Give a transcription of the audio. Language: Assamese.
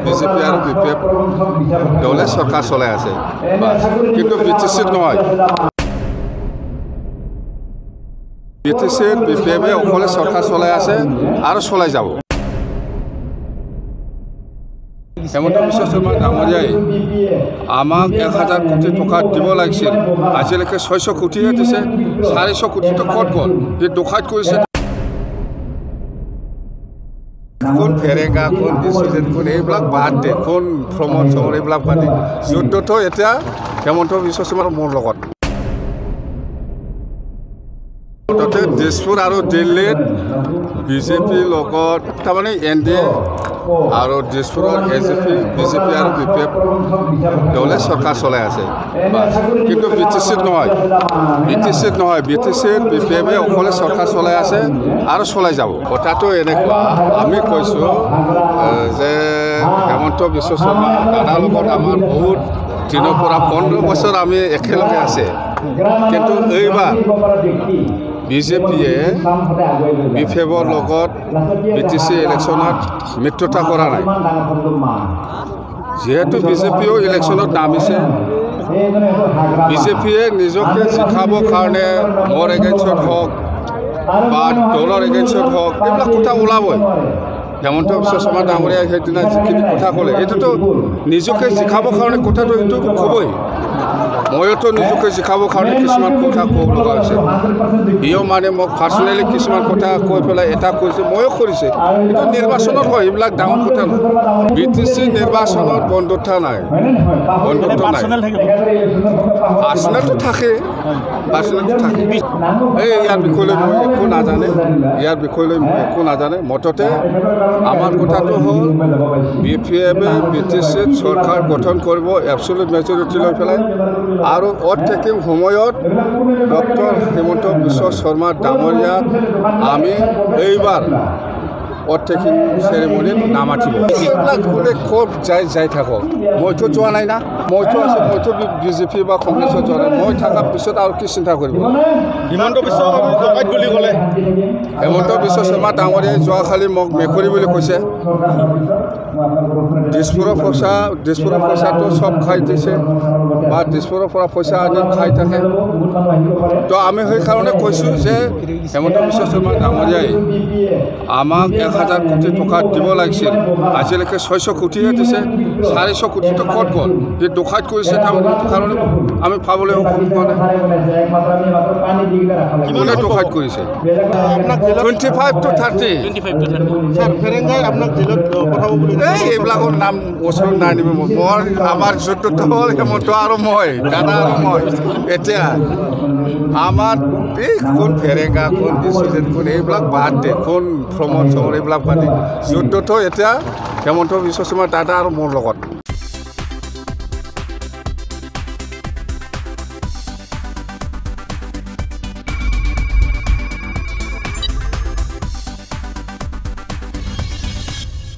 বিজেপি আৰু BPF দলে চৰকাৰ চলাই আছে, কিন্তু BTC নহয়। BTC BPF অকলে চৰকাৰ চলাই আছে আৰু চলাই যাব। হেমন্ত বিশ্ব শৰ্মা ডাঙৰীয়াই আমাক 1000 কোটি টকা দিব লাগিছিল, আজিলৈকে 600 কোটিহে দিছে। 400 কোটিটো ক'ত গ'ল? সি দুখাইত কৰিছে। কোন ফেৰেঙা, কোন ডিচিজন, কোন এইবিলাক বাদ দে, কোন ভ্ৰমণ চহৰ এইবিলাক বাদ দে। যুদ্ধটো এতিয়া হেমন্ত বিশ্ব শৰ্মাৰ মোৰ লগত। মুঠতে দিছপুৰ আৰু দিল্লীত বিজেপিৰ লগত তাৰমানে NDA আৰু দিছপুৰৰ বিজেপি আৰু BPF দলে চৰকাৰ চলাই আছে, কিন্তু BTC নহয়। BTC BPF অকলে চৰকাৰ চলাই আছে আৰু চলাই যাব। কথাটো এনেকুৱা, আমি কৈছোঁ যে হেমন্ত বিশ্ব শৰ্মা দাদাৰ লগত আমাৰ বহুত দিনৰ পৰা 15 বছৰ আমি একেলগে আছে, কিন্তু এইবাৰ বিজেপিয়ে BPFৰ লগত BTC ইলেকশ্যনত মিত্ৰতা কৰা নাই। যিহেতু বিজেপিও ইলেকশ্যনত নামিছে, বিজেপিয়ে নিজকে জিকাবৰ কাৰণে মোৰ এগেইনষ্টত হওক বা দলৰ এগেইনষ্টত হওক এইবিলাক কথা ওলাবই। হেমন্ত বিশ্ব শৰ্মা ডাঙৰীয়াই সেইদিনা যিখিনি কথা ক'লে, এইটোতো নিজকে জিকাবৰ কাৰণে কথাটো এইটো ক'বই। ময়োতো নিজকে জিকাবৰ কাৰণে কিছুমান কথা ক'ব লগা হৈছে। সিও মানে মোক পাৰ্চনেলি কিছুমান কথা কৈ পেলাই এটা কৈছে, ময়ো কৰিছে। এইটো নিৰ্বাচনত হয়, এইবিলাক ডাঙৰ কথা নহয়। BTC নিৰ্বাচনত বন্ধুত্ব নাই, পাৰ্চনেলটো থাকে। ইয়াৰ বিষয়লৈ মই একো নাজানে। মুঠতে আমাৰ কথাটো হ'ল BPFে BTCত চৰকাৰ গঠন কৰিব এবছলুট মেজৰিটি লৈ পেলাই, আৰু অ'ভাৰটেকিং সময়ত ডক্টৰ হেমন্ত বিশ্ব শৰ্মা ডাঙৰীয়াক আমি এইবাৰ অ'ভাৰটেকিং চেৰেমনিত নামাতিব। এইবিলাক বোলে ক'ত যাই থাকক, মইতো যোৱা নাই না, মইতো BJP বা কংগ্ৰেছত যোৱা নাই। মই থকাৰ পিছত আৰু কি চিন্তা কৰিব? হিমন্ত বিশ্ব ডকাইত বুলি ক'লে। হেমন্ত বিশ্ব শৰ্মা ডাঙৰীয়াই যোৱাকালি মোক মেকুৰী বুলি কৈছে। দিছপুৰৰ পইচাটো চব খাই দিছে বা দিছপুৰৰ পৰা পইচা আনি খাই থাকে। তো আমি সেইকাৰণে কৈছোঁ যে হেমন্ত বিশ্ব শৰ্মা ডাঙৰীয়াই আমাক 1000 কোটি টকা দিব লাগিছিল, আজিলৈকে 600 কোটিহে দিছে। 400 কোটিটো ক'ত গ'ল? সি দুখাইত কৰিছে। তাৰমানে সেইটো কাৰণে আমি পাবলৈ সক্ষম হোৱা নাই। কিমানে দুখাইত কৰিছে? 25 to 30। এইবিলাকৰ নাম ওচৰত নাই নিব। আমাৰ যুদ্ধটো হ'ল হেমন্ত আৰু মই, দাদা আৰু মই। এতিয়া আমাৰ এই কোন ফেৰেঙা, কোন ডিচিজন, কোন এইবিলাক বাদ দে, কোন ভ্ৰমণ চহৰ এইবিলাক বাদ দে। যুদ্ধটো এতিয়া হেমন্ত বিশ্ব শৰ্মা দাদা আৰু মোৰ লগত।